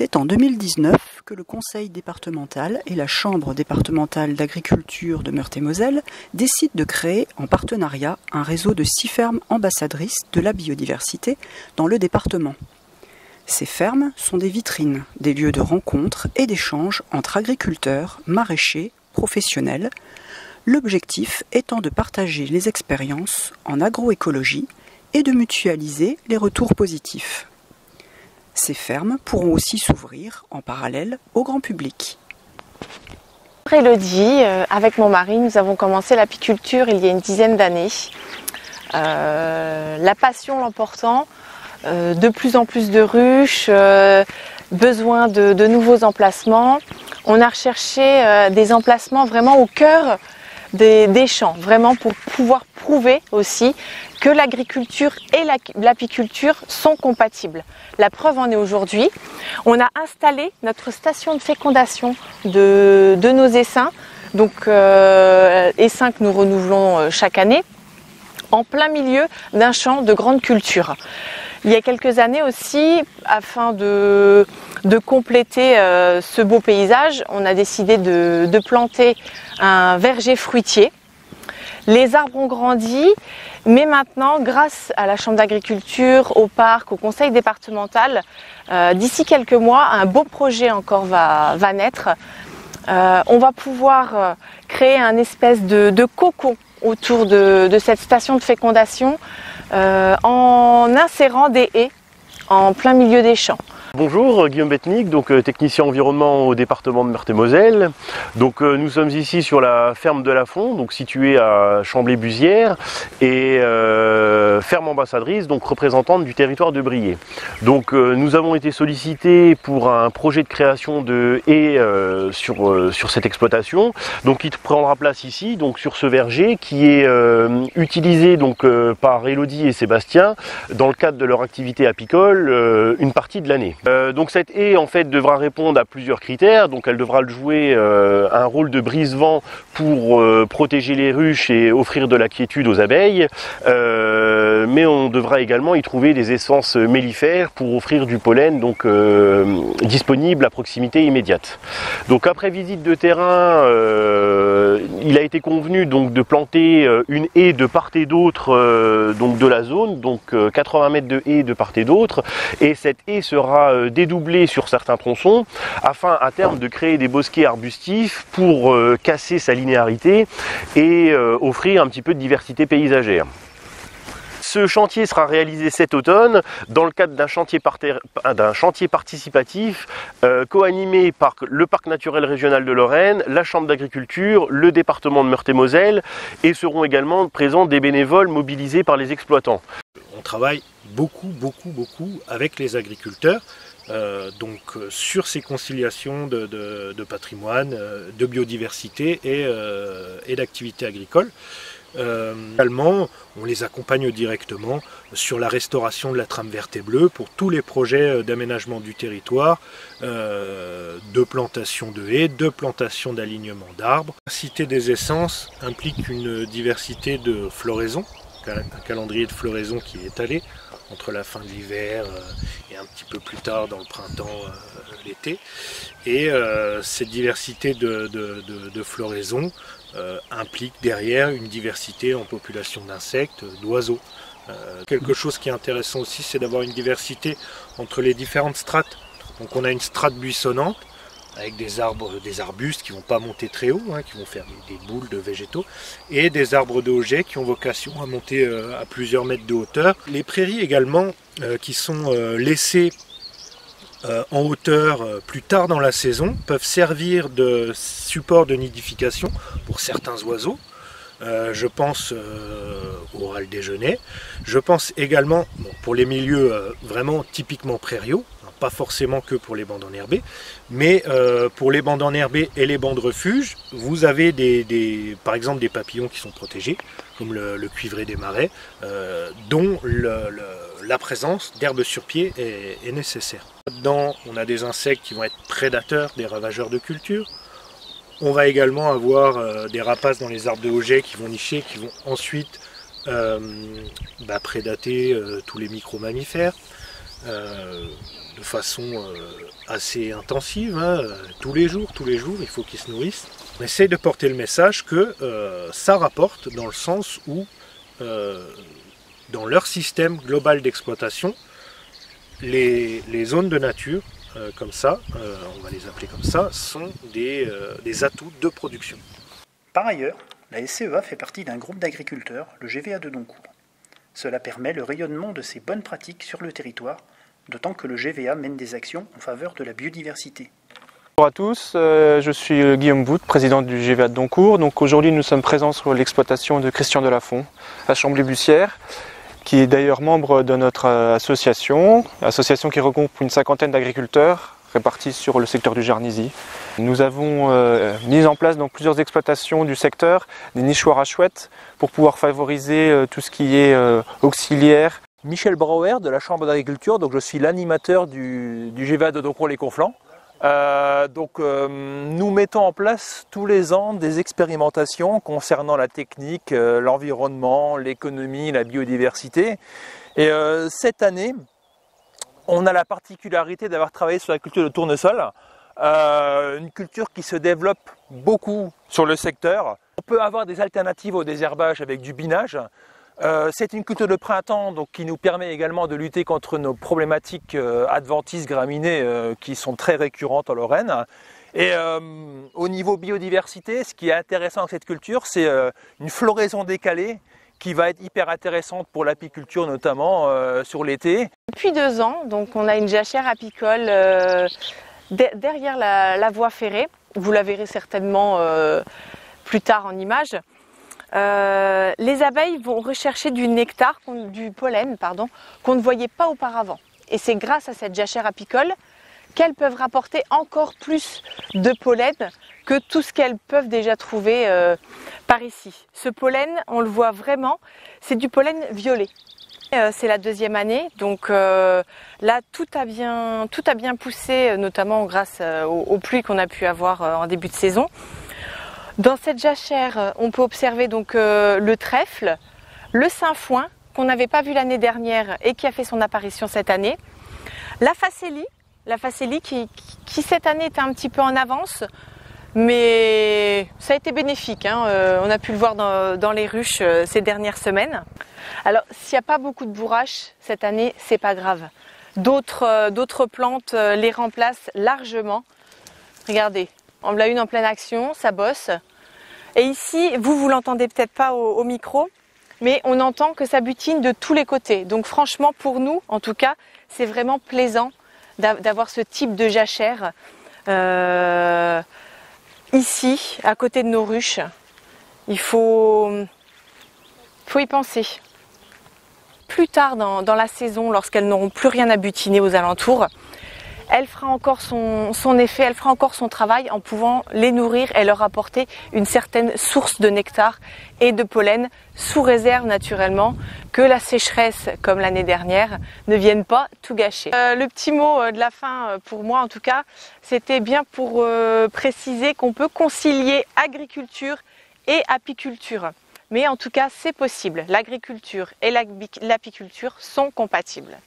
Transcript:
C'est en 2019 que le Conseil départemental et la Chambre départementale d'agriculture de Meurthe-et-Moselle décident de créer en partenariat un réseau de 6 fermes ambassadrices de la biodiversité dans le département. Ces fermes sont des vitrines, des lieux de rencontre et d'échange entre agriculteurs, maraîchers, professionnels, l'objectif étant de partager les expériences en agroécologie et de mutualiser les retours positifs. Ces fermes pourront aussi s'ouvrir en parallèle au grand public. Élodie, avec mon mari, nous avons commencé l'apiculture il y a une dizaine d'années. La passion l'emportant, de plus en plus de ruches, besoin de nouveaux emplacements. On a recherché des emplacements vraiment au cœur des champs, vraiment pour pouvoir prouver aussi que l'agriculture et l'apiculture sont compatibles. La preuve en est aujourd'hui. On a installé notre station de fécondation de nos essaims, donc essaims que nous renouvelons chaque année, en plein milieu d'un champ de grande culture. Il y a quelques années aussi, afin de compléter ce beau paysage, on a décidé de planter un verger fruitier. Les arbres ont grandi, mais maintenant, grâce à la Chambre d'agriculture, au parc, au conseil départemental, d'ici quelques mois, un beau projet encore va naître. On va pouvoir créer un espèce de cocon autour de cette station de fécondation en insérant des haies en plein milieu des champs. Bonjour, Guillaume Betnik, donc technicien environnement au département de Meurthe-et-Moselle. Donc nous sommes ici sur la ferme de Lafond, donc située à Chamblay-Buzières, et ferme ambassadrice, donc représentante du territoire de Briey. Donc nous avons été sollicités pour un projet de création de haies sur cette exploitation, donc qui prendra place ici, donc sur ce verger qui est utilisé donc par Élodie et Sébastien dans le cadre de leur activité apicole une partie de l'année. Donc cette haie en fait devra répondre à plusieurs critères, donc elle devra jouer un rôle de brise-vent pour protéger les ruches et offrir de la quiétude aux abeilles, mais on devra également y trouver des essences mellifères pour offrir du pollen donc disponible à proximité immédiate. Donc après visite de terrain, il a été convenu donc de planter une haie de part et d'autre donc de la zone, donc 80 mètres de haie de part et d'autre, et cette haie sera dédoublée sur certains tronçons afin à terme de créer des bosquets arbustifs pour casser sa linéarité et offrir un petit peu de diversité paysagère. Ce chantier sera réalisé cet automne dans le cadre d'un chantier participatif co-animé par le Parc naturel régional de Lorraine, la Chambre d'agriculture, le département de Meurthe-et-Moselle, et seront également présents des bénévoles mobilisés par les exploitants. On travaille beaucoup avec les agriculteurs sur ces conciliations de patrimoine, de biodiversité et d'activité agricole. Également, on les accompagne directement sur la restauration de la trame verte et bleue pour tous les projets d'aménagement du territoire, de plantation de haies, de plantation d'alignement d'arbres. La diversité des essences implique une diversité de floraison, un calendrier de floraison qui est étalé entre la fin de l'hiver et un petit peu plus tard dans le printemps, l'été. Et cette diversité de floraison implique derrière une diversité en population d'insectes, d'oiseaux. Quelque chose qui est intéressant aussi, c'est d'avoir une diversité entre les différentes strates. Donc on a une strate buissonnante avec des arbustes qui ne vont pas monter très haut, qui vont faire des boules de végétaux, et des arbres de hoget qui ont vocation à monter à plusieurs mètres de hauteur. Les prairies également qui sont laissées en hauteur plus tard dans la saison peuvent servir de support de nidification pour certains oiseaux. Je pense au râle déjeuner. Je pense également pour les milieux vraiment typiquement prairiaux, pas forcément que pour les bandes enherbées, mais pour les bandes enherbées et les bandes refuges, vous avez par exemple des papillons qui sont protégés, comme le cuivré des marais, dont la présence d'herbes sur pied est nécessaire. Là-dedans, on a des insectes qui vont être prédateurs, des ravageurs de culture. On va également avoir des rapaces dans les arbres de hoget qui vont nicher, qui vont ensuite prédater tous les micro-mammifères. de façon assez intensive, hein, tous les jours, il faut qu'ils se nourrissent. On essaie de porter le message que ça rapporte dans le sens où, dans leur système global d'exploitation, les zones de nature, comme ça, on va les appeler comme ça, sont des atouts de production. Par ailleurs, la SCEA fait partie d'un groupe d'agriculteurs, le GVA de Doncourt. Cela permet le rayonnement de ces bonnes pratiques sur le territoire, d'autant que le GVA mène des actions en faveur de la biodiversité. Bonjour à tous, je suis Guillaume Bout, président du GVA de Doncourt. Donc aujourd'hui nous sommes présents sur l'exploitation de Christian Delafont à Chambly-Bussière, qui est d'ailleurs membre de notre association qui regroupe une cinquantaine d'agriculteurs répartis sur le secteur du Jarnisy. Nous avons mis en place donc plusieurs exploitations du secteur, des nichoirs à chouettes, pour pouvoir favoriser tout ce qui est auxiliaire. Michel Brouwer de la Chambre d'agriculture, donc je suis l'animateur du GVA de Doncourt-les-Conflans. Nous mettons en place tous les ans des expérimentations concernant la technique, l'environnement, l'économie, la biodiversité. Et cette année, on a la particularité d'avoir travaillé sur la culture de tournesol, une culture qui se développe beaucoup sur le secteur. On peut avoir des alternatives au désherbage avec du binage. C'est une culture de printemps donc, qui nous permet également de lutter contre nos problématiques adventices graminées qui sont très récurrentes en Lorraine. Et au niveau biodiversité, ce qui est intéressant avec cette culture, c'est une floraison décalée qui va être hyper intéressante pour l'apiculture notamment sur l'été. Depuis 2 ans, donc, on a une jachère apicole derrière la voie ferrée. Vous la verrez certainement plus tard en image. Les abeilles vont rechercher du nectar, du pollen, qu'on ne voyait pas auparavant. Et c'est grâce à cette jachère apicole qu'elles peuvent rapporter encore plus de pollen que tout ce qu'elles peuvent déjà trouver par ici. Ce pollen, on le voit vraiment, c'est du pollen violet. C'est la 2e année, donc là tout a bien poussé, notamment grâce aux pluies qu'on a pu avoir en début de saison. Dans cette jachère, on peut observer donc le trèfle, le sainfoin qu'on n'avait pas vu l'année dernière et qui a fait son apparition cette année, la facélie qui cette année était un petit peu en avance, mais ça a été bénéfique, hein. On a pu le voir dans les ruches ces dernières semaines. Alors s'il n'y a pas beaucoup de bourraches cette année, c'est pas grave. D'autres plantes les remplacent largement. Regardez. On l'a une en pleine action, ça bosse. Et ici, vous l'entendez peut-être pas au micro, mais on entend que ça butine de tous les côtés. Donc franchement, pour nous, en tout cas, c'est vraiment plaisant d'avoir ce type de jachère ici, à côté de nos ruches. Il faut y penser. Plus tard dans la saison, lorsqu'elles n'auront plus rien à butiner aux alentours, elle fera encore son effet, elle fera encore son travail en pouvant les nourrir et leur apporter une certaine source de nectar et de pollen, sous réserve naturellement que la sécheresse, comme l'année dernière, ne vienne pas tout gâcher. Le petit mot de la fin, pour moi en tout cas, c'était bien pour préciser qu'on peut concilier agriculture et apiculture. Mais en tout cas, c'est possible. L'agriculture et l'apiculture sont compatibles.